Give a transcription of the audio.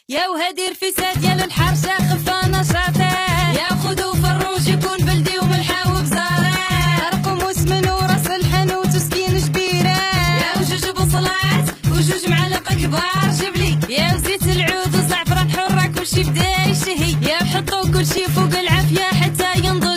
يا وهادي رفيسة ديال الحرشة خفة نشاطة، يا خذو فروج يكون بلدي وملحة وبزارة، رقم وسمن وراس الحانوت وسكين جبيرة، يا وجوج بصلات وجوج معلقة كبار جبلي، يا وزيت العود وزعفران حرة كلشي بدا يشهي، يا حطو كلشي فوق العافية حتى ينضج